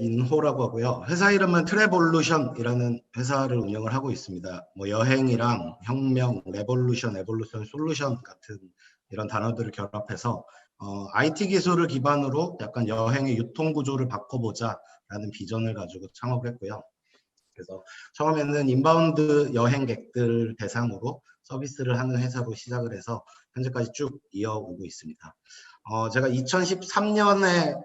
인호라고 하고요. 회사 이름은 트래볼루션이라는 회사를 운영을 하고 있습니다. 뭐 여행이랑 혁명, 레볼루션, 에볼루션, 솔루션 같은 이런 단어들을 결합해서 IT 기술을 기반으로 약간 여행의 유통 구조를 바꿔보자라는 비전을 가지고 창업을 했고요. 그래서 처음에는 인바운드 여행객들 대상으로 서비스를 하는 회사로 시작을 해서 현재까지 쭉 이어오고 있습니다. 제가 2013년에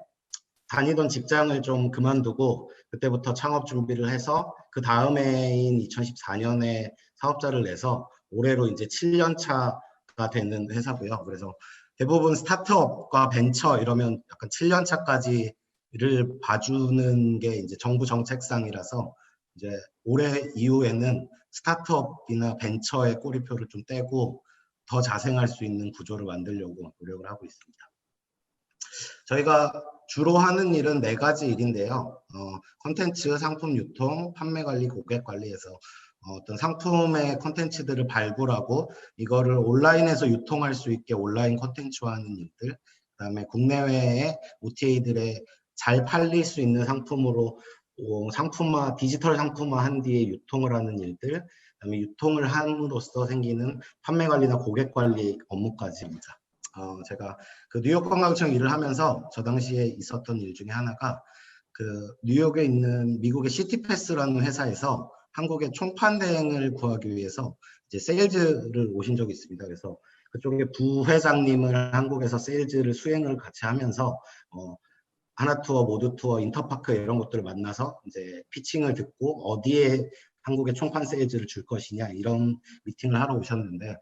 다니던 직장을 좀 그만두고 그때부터 창업 준비를 해서 그 다음 해인 2014년에 사업자를 내서 올해로 이제 7년 차가 되는 회사고요. 그래서 대부분 스타트업과 벤처 이러면 약간 7년 차까지를 봐주는 게 이제 정부 정책상이라서 이제 올해 이후에는 스타트업이나 벤처의 꼬리표를 좀 떼고 더 자생할 수 있는 구조를 만들려고 노력을 하고 있습니다. 저희가 주로 하는 일은 4가지 일인데요. 콘텐츠, 상품 유통, 판매 관리, 고객 관리에서 어떤 상품의 콘텐츠들을 발굴하고 이거를 온라인에서 유통할 수 있게 온라인 콘텐츠화하는 일들, 그다음에 국내외의 OTA들에 잘 팔릴 수 있는 상품으로 상품화, 디지털 상품화한 뒤에 유통을 하는 일들, 그다음에 유통을 함으로써 생기는 판매 관리나 고객 관리 업무까지입니다. 제가 그 뉴욕 관광청 일을 하면서 저 당시에 있었던 일 중에 하나가 그 뉴욕에 있는 미국의 시티패스라는 회사에서 한국의 총판 대행을 구하기 위해서 이제 세일즈를 오신 적이 있습니다. 그래서 그쪽에 부회장님을 한국에서 세일즈를 수행을 같이 하면서 하나투어, 모두투어, 인터파크 이런 것들을 만나서 이제 피칭을 듣고 어디에 한국의 총판 세일즈를 줄 것이냐 이런 미팅을 하러 오셨는데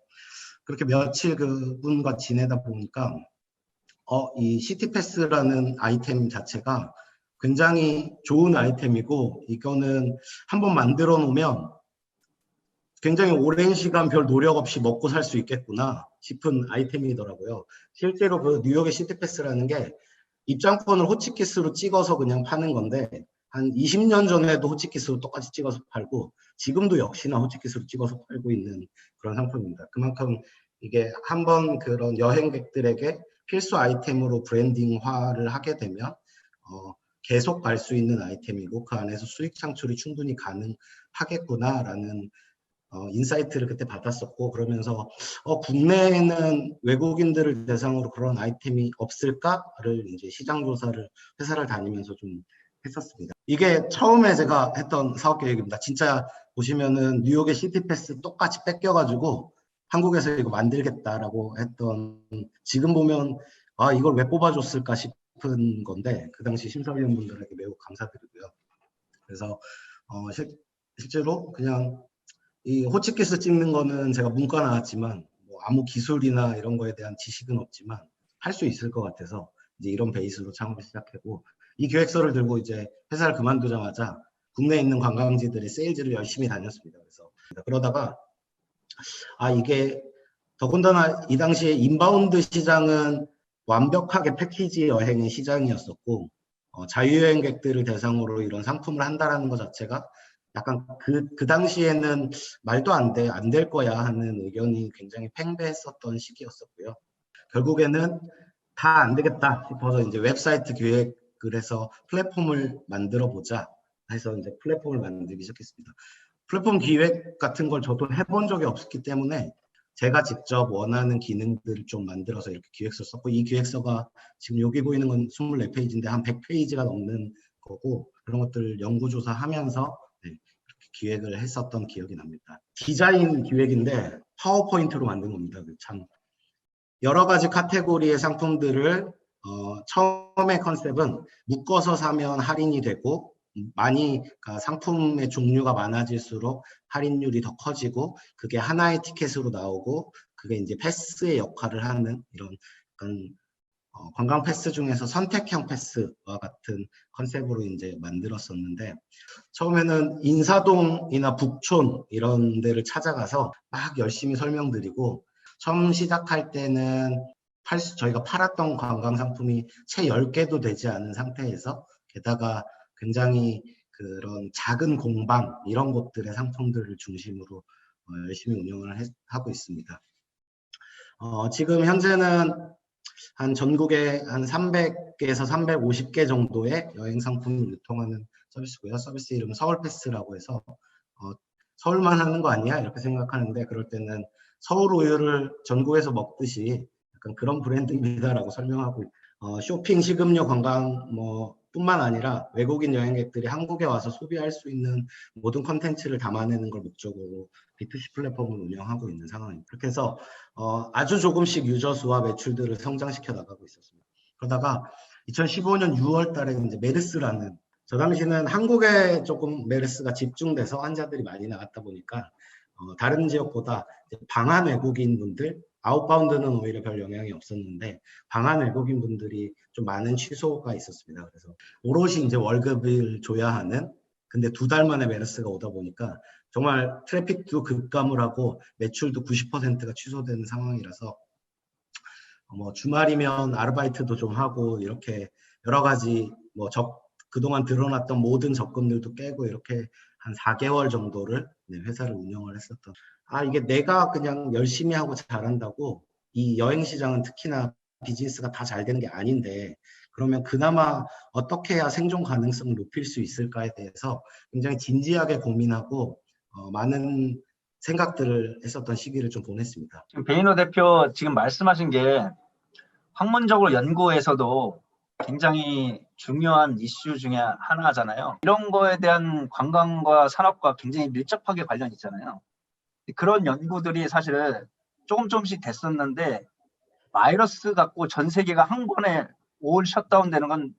그렇게 며칠 그분과 지내다 보니까 이 시티패스라는 아이템 자체가 굉장히 좋은 아이템이고 이거는 한번 만들어 놓으면 굉장히 오랜 시간 별 노력 없이 먹고 살 수 있겠구나 싶은 아이템이더라고요. 실제로 그 뉴욕의 시티패스라는 게 입장권을 호치키스로 찍어서 그냥 파는 건데 한 20년 전에도 호치키스로 똑같이 찍어서 팔고 지금도 역시나 호치키스로 찍어서 팔고 있는 그런 상품입니다. 그만큼 이게 한번 그런 여행객들에게 필수 아이템으로 브랜딩화를 하게 되면 계속 갈 수 있는 아이템이고 그 안에서 수익 창출이 충분히 가능하겠구나라는 인사이트를 그때 받았었고 그러면서 국내에는 외국인들을 대상으로 그런 아이템이 없을까를 이제 시장 조사를 회사를 다니면서 좀 했었습니다. 이게 처음에 제가 했던 사업 계획입니다. 진짜 보시면은 뉴욕의 시티패스 똑같이 뺏겨가지고 한국에서 이거 만들겠다라고 했던 지금 보면 이걸 왜 뽑아줬을까 싶은 건데 그 당시 심사위원분들에게 매우 감사드리고요. 그래서 실제로 그냥 이 호치키스 찍는 거는 제가 문과 나왔지만 뭐 아무 기술이나 이런 거에 대한 지식은 없지만 할 수 있을 것 같아서 이제 이런 베이스로 창업을 시작했고 이 계획서를 들고 이제 회사를 그만두자마자 국내에 있는 관광지들의 세일즈를 열심히 다녔습니다. 그래서 그러다가 이게 더군다나 이 당시에 인바운드 시장은 완벽하게 패키지 여행의 시장이었었고 자유여행객들을 대상으로 이런 상품을 한다라는 것 자체가 약간 그 당시에는 말도 안 될 거야 하는 의견이 굉장히 팽배했었던 시기였었고요. 결국에는 다 안 되겠다 싶어서 이제 웹사이트 기획을 해서 플랫폼을 만들어 보자 해서 이제 플랫폼을 만들기 시작했습니다. 플랫폼 기획 같은 걸 저도 해본 적이 없었기 때문에 제가 직접 원하는 기능들을 좀 만들어서 이렇게 기획서 썼고 이 기획서가 지금 여기 보이는 건 24페이지인데 한 100페이지가 넘는 거고 그런 것들을 연구조사하면서 그렇게 기획을 했었던 기억이 납니다. 디자인 기획인데 파워포인트로 만든 겁니다. 참 여러 가지 카테고리의 상품들을 처음에 컨셉은 묶어서 사면 할인이 되고 많이 상품의 종류가 많아질수록 할인율이 더 커지고 그게 하나의 티켓으로 나오고 그게 이제 패스의 역할을 하는 이런 관광 패스 중에서 선택형 패스와 같은 컨셉으로 이제 만들었었는데 처음에는 인사동이나 북촌 이런 데를 찾아가서 막 열심히 설명드리고 처음 시작할 때는 저희가 팔았던 관광 상품이 채 10개도 되지 않은 상태에서 게다가 굉장히 그런 작은 공방 이런 곳들의 상품들을 중심으로 열심히 운영을 하고 있습니다. 지금 현재는 한 전국에 한 300개에서 350개 정도의 여행 상품을 유통하는 서비스고요. 서비스 이름은 서울패스라고 해서 서울만 하는 거 아니야? 이렇게 생각하는데 그럴 때는 서울 우유를 전국에서 먹듯이 약간 그런 브랜드입니다라고 설명하고 쇼핑, 식음료, 관광 뿐만 아니라 외국인 여행객들이 한국에 와서 소비할 수 있는 모든 컨텐츠를 담아내는 걸 목적으로 B2C 플랫폼을 운영하고 있는 상황입니다. 그렇게 해서 아주 조금씩 유저 수와 매출들을 성장시켜 나가고 있었습니다. 그러다가 2015년 6월 달에 이제 메르스라는, 저 당시는 한국에 조금 메르스가 집중돼서 환자들이 많이 나갔다 보니까 다른 지역보다 방한 외국인 분들, 아웃바운드는 오히려 별 영향이 없었는데 방한 외국인 분들이 좀 많은 취소가 있었습니다. 그래서 오롯이 이제 월급을 줘야 하는, 근데 2달 만에 메르스가 오다 보니까 정말 트래픽도 급감을 하고 매출도 90%가 취소되는 상황이라서 주말이면 아르바이트도 좀 하고 이렇게 여러 가지 그동안 드러났던 모든 적금들도 깨고 이렇게 한 4개월 정도를 회사를 운영을 했었던. 이게 내가 그냥 열심히 하고 잘한다고 이 여행시장은 특히나 비즈니스가 다 잘 되는 게 아닌데 그러면 그나마 어떻게 해야 생존 가능성을 높일 수 있을까에 대해서 굉장히 진지하게 고민하고 많은 생각들을 했었던 시기를 좀 보냈습니다. 지금 배인호 대표 지금 말씀하신 게 학문적으로 연구에서도 굉장히 중요한 이슈 중에 하나잖아요. 이런 거에 대한 관광과 산업과 굉장히 밀접하게 관련이 있잖아요. 그런 연구들이 사실은 조금씩 됐었는데 바이러스 갖고 전 세계가 한 번에 올 셧다운 되는 건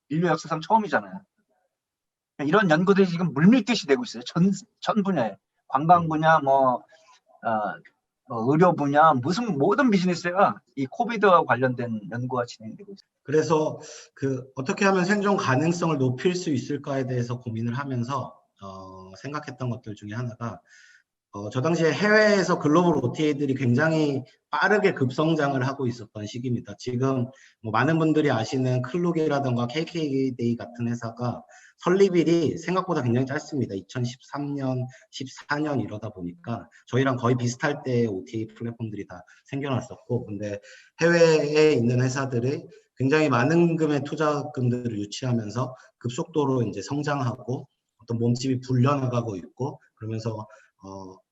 인류 역사상 처음이잖아요. 이런 연구들이 지금 물밀듯이 되고 있어요. 전 분야에. 관광 분야, 의료 분야, 모든 비즈니스가 이 코비드와 관련된 연구가 진행되고 있어요. 그래서 어떻게 하면 생존 가능성을 높일 수 있을까에 대해서 고민을 하면서 생각했던 것들 중에 하나가 저 당시에 해외에서 글로벌 OTA들이 굉장히 빠르게 급성장을 하고 있었던 시기입니다. 지금 많은 분들이 아시는 클룩이라든가 KKday 같은 회사가 설립일이 생각보다 굉장히 짧습니다. 2013년, 14년 이러다 보니까 저희랑 거의 비슷할 때 OTA 플랫폼들이 다 생겨났었고, 근데 해외에 있는 회사들이 굉장히 많은 금의 투자금들을 유치하면서 급속도로 이제 성장하고 어떤 몸집이 불려나가고 있고, 그러면서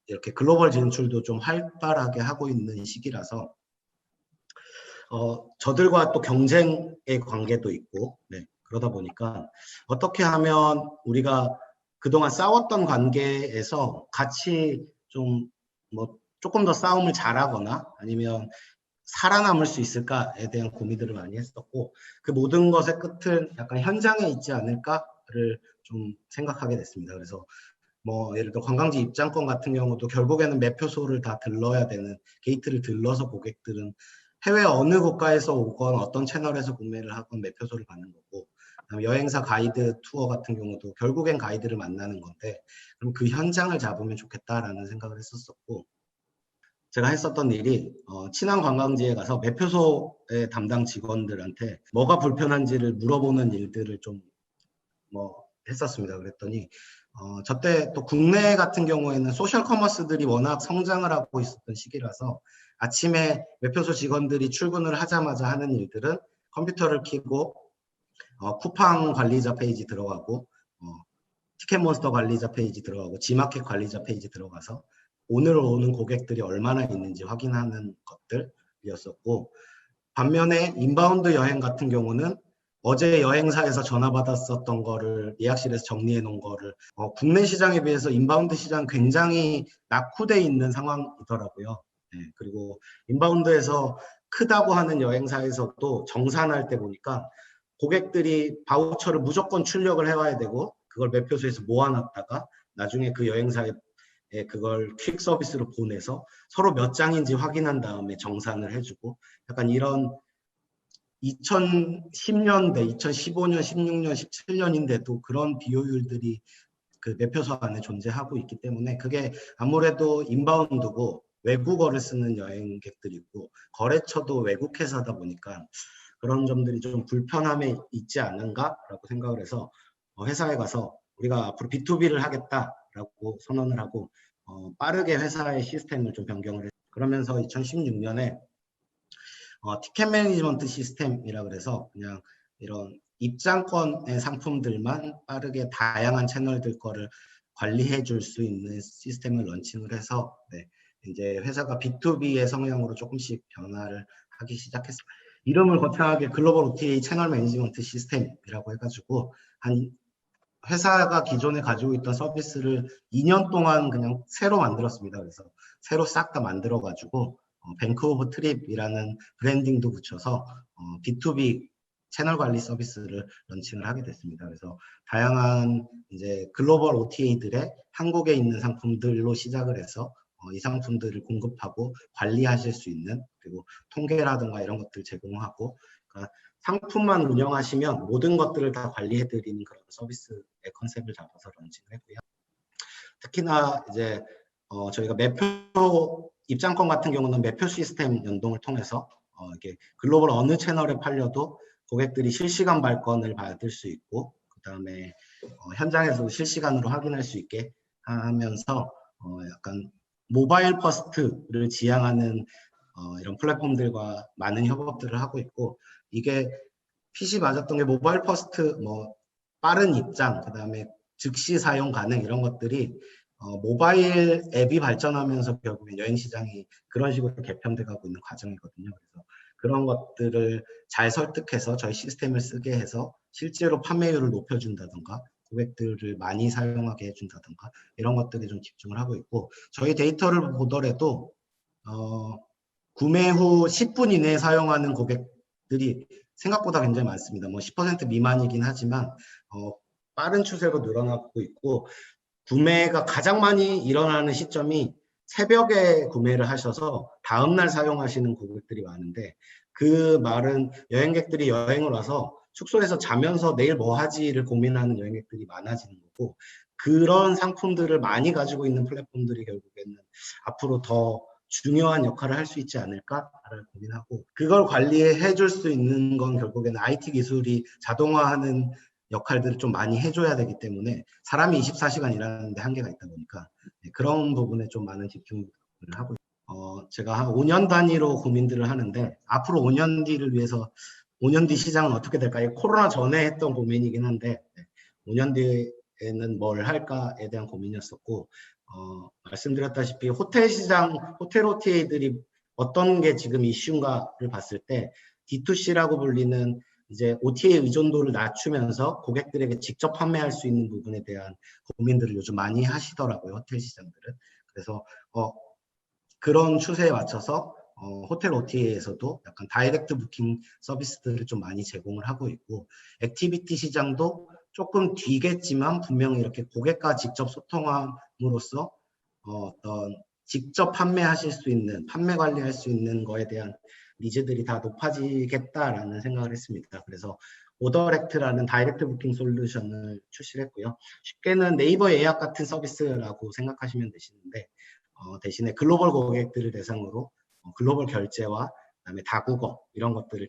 이렇게 글로벌 진출도 좀 활발하게 하고 있는 시기라서 저들과 또 경쟁의 관계도 있고, 그러다 보니까 어떻게 하면 우리가 그동안 싸웠던 관계에서 같이 좀 조금 더 싸움을 잘하거나 아니면 살아남을 수 있을까에 대한 고민들을 많이 했었고, 그 모든 것의 끝은 약간 현장에 있지 않을까를 좀 생각하게 됐습니다. 그래서 예를 들어 관광지 입장권 같은 경우도 결국에는 매표소를 다 들러야 되는, 게이트를 들러서 고객들은 해외 어느 국가에서 오건 어떤 채널에서 구매를 하건 매표소를 받는 거고, 여행사 가이드 투어 같은 경우도 결국엔 가이드를 만나는 건데 그럼 그 현장을 잡으면 좋겠다라는 생각을 했었고, 제가 했었던 일이 친한 관광지에 가서 매표소의 담당 직원들한테 뭐가 불편한지를 물어보는 일들을 좀 했었습니다. 그랬더니 저때 또 국내 같은 경우에는 소셜 커머스들이 워낙 성장을 하고 있었던 시기라서 아침에 매표소 직원들이 출근을 하자마자 하는 일들은 컴퓨터를 켜고 쿠팡 관리자 페이지 들어가고 티켓몬스터 관리자 페이지 들어가고 지마켓 관리자 페이지 들어가서 오늘 오는 고객들이 얼마나 있는지 확인하는 것들이었었고, 반면에 인바운드 여행 같은 경우는 어제 여행사에서 전화 받았었던 거를 예약실에서 정리해 놓은 거를 국내 시장에 비해서 인바운드 시장 굉장히 낙후돼 있는 상황이더라고요. 그리고 인바운드에서 크다고 하는 여행사에서도 정산할 때 보니까 고객들이 바우처를 무조건 출력을 해와야 되고 그걸 매표소에서 모아놨다가 나중에 그 여행사에 그걸 퀵 서비스로 보내서 서로 몇 장인지 확인한 다음에 정산을 해주고, 약간 이런 2010년대, 2015년, 16년, 17년인데도 그런 비효율들이 그 매표소 안에 존재하고 있기 때문에 그게 아무래도 인바운드고 외국어를 쓰는 여행객들이고 거래처도 외국 회사다 보니까 그런 점들이 좀 불편함에 있지 않은가라고 생각을 해서 회사에 가서 우리가 앞으로 B2B를 하겠다라고 선언을 하고 빠르게 회사의 시스템을 좀 변경을 했어요. 그러면서 2016년에 티켓 매니지먼트 시스템이라 그래서 그냥 이런 입장권의 상품들만 빠르게 다양한 채널들 거를 관리해 줄 수 있는 시스템을 런칭을 해서 네, 이제 회사가 B2B의 성향으로 조금씩 변화를 하기 시작했습니다. 이름을 거창하게 글로벌 OTA 채널 매니지먼트 시스템이라고 해가지고 한 회사가 기존에 가지고 있던 서비스를 2년 동안 그냥 새로 만들었습니다. 그래서 새로 싹 다 만들어가지고 뱅크 오브 트립이라는 브랜딩도 붙여서 B2B 채널 관리 서비스를 런칭을 하게 됐습니다. 그래서 다양한 이제 글로벌 OTA들의 한국에 있는 상품들로 시작을 해서 이 상품들을 공급하고 관리하실 수 있는, 그리고 통계라든가 이런 것들 제공하고, 그러니까 상품만 운영하시면 모든 것들을 다 관리해드리는 그런 서비스의 컨셉을 잡아서 런칭을 했고요. 특히나 이제 저희가 매표 입장권 같은 경우는 매표 시스템 연동을 통해서 이렇게 글로벌 어느 채널에 팔려도 고객들이 실시간 발권을 받을 수 있고, 그 다음에 현장에서 실시간으로 확인할 수 있게 하면서 약간 모바일 퍼스트를 지향하는 이런 플랫폼들과 많은 협업들을 하고 있고, 이게 PC 맞았던 게 모바일 퍼스트, 뭐 빠른 입장, 그 다음에 즉시 사용 가능 이런 것들이 모바일 앱이 발전하면서 결국엔 여행 시장이 그런 식으로 개편돼 가고 있는 과정이거든요. 그래서 그런 것들을 잘 설득해서 저희 시스템을 쓰게 해서 실제로 판매율을 높여준다던가 고객들을 많이 사용하게 해준다던가 이런 것들에 좀 집중을 하고 있고, 저희 데이터를 보더라도 구매 후 10분 이내에 사용하는 고객들이 생각보다 굉장히 많습니다. 뭐 10% 미만이긴 하지만 빠른 추세로 늘어나고 있고, 구매가 가장 많이 일어나는 시점이 새벽에 구매를 하셔서 다음날 사용하시는 고객들이 많은데, 그 말은 여행객들이 여행을 와서 숙소에서 자면서 내일 뭐 하지를 고민하는 여행객들이 많아지는 거고, 그런 상품들을 많이 가지고 있는 플랫폼들이 결국에는 앞으로 더 중요한 역할을 할 수 있지 않을까를 고민하고, 그걸 관리해 줄 수 있는 건 결국에는 IT 기술이 자동화하는 역할들을 좀 많이 해줘야 되기 때문에, 사람이 24시간 일하는데 한계가 있다 보니까 그런 부분에 좀 많은 집중을 하고 있습니다. 제가 한 5년 단위로 고민들을 하는데, 앞으로 5년 뒤를 위해서 5년 뒤 시장은 어떻게 될까요? 코로나 전에 했던 고민이긴 한데 5년 뒤에는 뭘 할까에 대한 고민이었었고, 말씀드렸다시피 호텔 시장, 호텔 OTA들이 어떤 게 지금 이슈인가를 봤을 때 D2C라고 불리는 이제 OTA 의존도를 낮추면서 고객들에게 직접 판매할 수 있는 부분에 대한 고민들을 요즘 많이 하시더라고요, 호텔 시장들은. 그래서 그런 추세에 맞춰서 호텔 OTA에서도 약간 다이렉트 부킹 서비스들을 좀 많이 제공을 하고 있고, 액티비티 시장도 조금 뒤겠지만 분명히 이렇게 고객과 직접 소통함으로써 어떤 직접 판매하실 수 있는, 판매 관리할 수 있는 거에 대한 니즈들이 다 높아지겠다라는 생각을 했습니다. 그래서 오더렉트라는 다이렉트 부킹 솔루션을 출시를 했고요. 쉽게는 네이버 예약 같은 서비스라고 생각하시면 되시는데, 대신에 글로벌 고객들을 대상으로 글로벌 결제와 그다음에 다국어 이런 것들을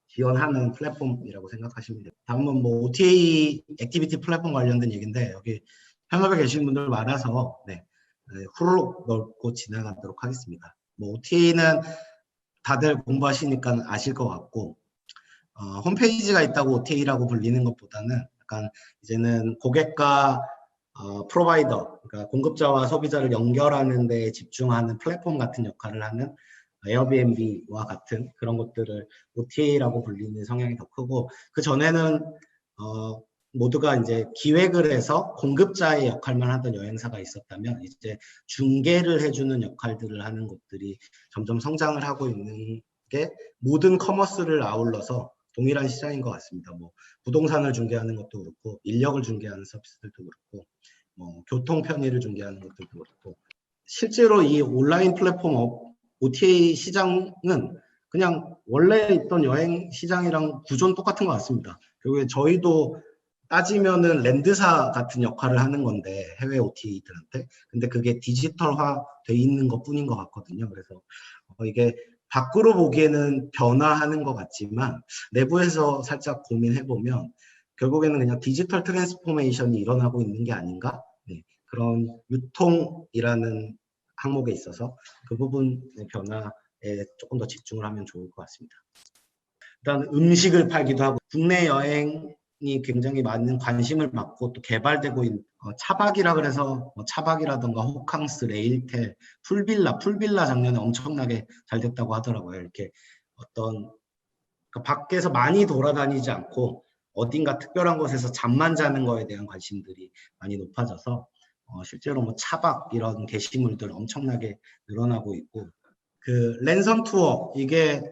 지원하는 플랫폼이라고 생각하시면 됩니다. 다음은 뭐 OTA 액티비티 플랫폼 관련된 얘기인데, 여기 현업에 계신 분들 많아서 후루룩 넓고 지나가도록 하겠습니다. 뭐 OTA는 다들 공부하시니까 아실 것 같고, 홈페이지가 있다고 OTA라고 불리는 것보다는 약간 이제는 고객과 프로바이더, 그러니까 공급자와 소비자를 연결하는 데 집중하는 플랫폼 같은 역할을 하는 에어비앤비와 같은 그런 것들을 OTA라고 불리는 성향이 더 크고, 그 전에는 모두가 이제 기획을 해서 공급자의 역할만 하던 여행사가 있었다면, 이제 중개를 해주는 역할들을 하는 곳들이 점점 성장을 하고 있는 게 모든 커머스를 아울러서 동일한 시장인 것 같습니다. 뭐 부동산을 중개하는 것도 그렇고, 인력을 중개하는 서비스들도 그렇고, 뭐 교통 편의를 중개하는 것들도 그렇고, 실제로 이 온라인 플랫폼 OTA 시장은 그냥 원래 있던 여행 시장이랑 구조는 똑같은 것 같습니다. 결국에 저희도 따지면은 랜드사 같은 역할을 하는 건데, 해외 OTA들한테. 근데 그게 디지털화 돼 있는 것 뿐인 것 같거든요. 그래서 이게 밖으로 보기에는 변화하는 것 같지만 내부에서 살짝 고민해보면 결국에는 그냥 디지털 트랜스포메이션이 일어나고 있는 게 아닌가? 그런 유통이라는 항목에 있어서 그 부분의 변화 조금 더 집중을 하면 좋을 것 같습니다. 일단 음식을 팔기도 하고 국내 여행이 굉장히 많은 관심을 받고 또 개발되고 있는 차박이라 그래서 차박이라던가 호캉스, 레일텔, 풀빌라 작년에 엄청나게 잘 됐다고 하더라고요. 이렇게 어떤 밖에서 많이 돌아다니지 않고 어딘가 특별한 곳에서 잠만 자는 거에 대한 관심들이 많이 높아져서 실제로 뭐 차박 이런 게시물들 엄청나게 늘어나고 있고 그 랜선 투어 이게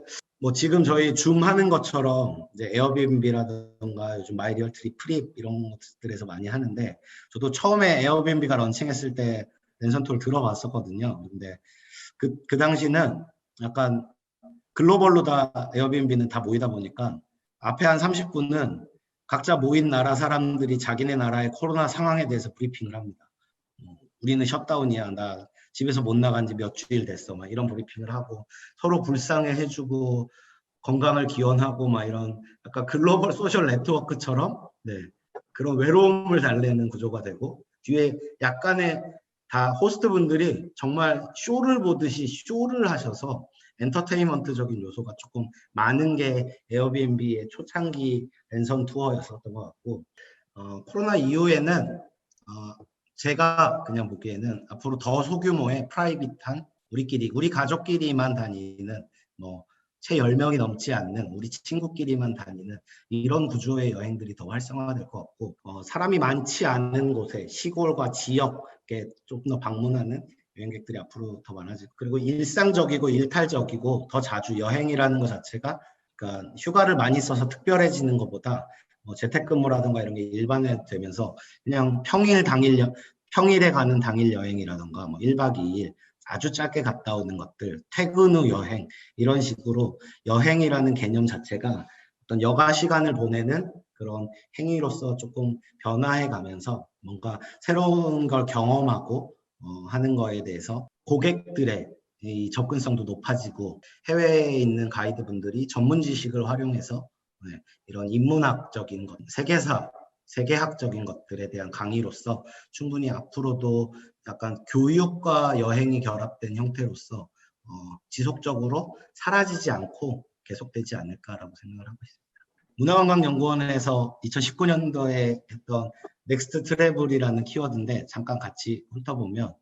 뭐 지금 저희 줌 하는 것처럼 이제 에어비앤비라든가 요즘 마이리얼트리 프립 이런 것들에서 많이 하는데 저도 처음에 에어비앤비가 런칭했을 때 랜선 투어를 들어봤었거든요. 근데 그 당시는 약간 글로벌로 다 에어비앤비는 다 모이다 보니까 앞에 한 30분은 각자 모인 나라 사람들이 자기네 나라의 코로나 상황에 대해서 브리핑을 합니다. 우리는 셧다운이야. 나 집에서 못 나간 지 몇 주일 됐어. 막 이런 브리핑을 하고 서로 불쌍해 해주고 건강을 기원하고 막 이런 약간 글로벌 소셜 네트워크처럼 그런 외로움을 달래는 구조가 되고 뒤에 약간의 다 호스트분들이 정말 쇼를 보듯이 쇼를 하셔서 엔터테인먼트적인 요소가 조금 많은 게 에어비앤비의 초창기 랜선 투어였었던 것 같고 코로나 이후에는 제가 그냥 보기에는 앞으로 더 소규모의 프라이빗한 우리 가족끼리만 다니는 채 10명이 넘지 않는 우리 친구끼리만 다니는 이런 구조의 여행들이 더 활성화될 것 같고 사람이 많지 않은 곳에 시골과 지역에 조금 더 방문하는 여행객들이 앞으로 더 많아지고 그리고 일상적이고 일탈적이고 더 자주 여행이라는 것 자체가 그러니까 휴가를 많이 써서 특별해지는 것보다 재택근무라든가 이런 게 일반화되면서 그냥 평일에 가는 당일 여행이라든가 1박 2일 아주 짧게 갔다 오는 것들, 퇴근 후 여행 이런 식으로 여행이라는 개념 자체가 어떤 여가 시간을 보내는 그런 행위로서 조금 변화해 가면서 뭔가 새로운 걸 경험하고 하는 거에 대해서 고객들의 이 접근성도 높아지고 해외에 있는 가이드분들이 전문 지식을 활용해서 이런 인문학적인 것, 세계학적인 것들에 대한 강의로서 충분히 앞으로도 약간 교육과 여행이 결합된 형태로서 지속적으로 사라지지 않고 계속되지 않을까라고 생각을 하고 있습니다. 문화관광연구원에서 2019년도에 했던 넥스트 트래블이라는 키워드인데 잠깐 같이 훑어보면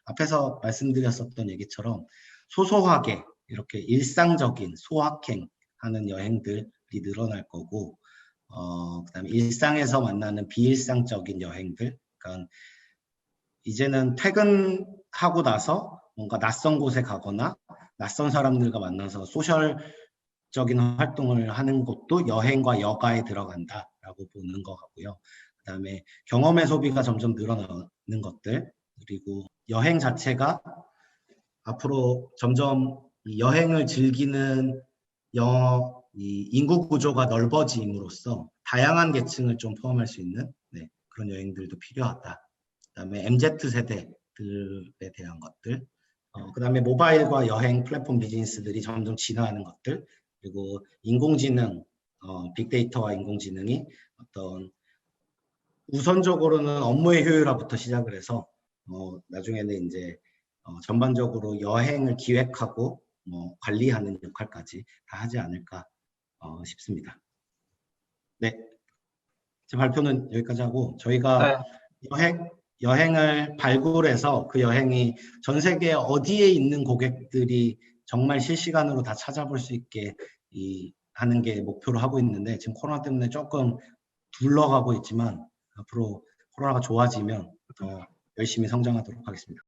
앞에서 말씀드렸었던 얘기처럼 소소하게 이렇게 일상적인 소확행하는 여행들이 늘어날 거고 그다음에 일상에서 만나는 비일상적인 여행들 그러니까 이제는 퇴근하고 나서 뭔가 낯선 곳에 가거나 낯선 사람들과 만나서 소셜적인 활동을 하는 것도 여행과 여가에 들어간다라고 보는 것 같고요. 그다음에 경험의 소비가 점점 늘어나는 것들 그리고 여행 자체가 앞으로 점점 여행을 즐기는 이 인구 구조가 넓어짐으로써 다양한 계층을 좀 포함할 수 있는 그런 여행들도 필요하다. 그다음에 MZ세대들에 대한 것들, 그다음에 모바일과 여행 플랫폼 비즈니스들이 점점 진화하는 것들, 그리고 인공지능, 빅데이터와 인공지능이 어떤 우선적으로는 업무의 효율화부터 시작을 해서 나중에는 이제 전반적으로 여행을 기획하고 관리하는 역할까지 다 하지 않을까 싶습니다. 네, 제 발표는 여기까지 하고 저희가 여행을 발굴해서 그 여행이 전 세계 어디에 있는 고객들이 정말 실시간으로 다 찾아볼 수 있게 하는 게 목표로 하고 있는데 지금 코로나 때문에 조금 둘러가고 있지만 앞으로 코로나가 좋아지면 더 열심히 성장하도록 하겠습니다.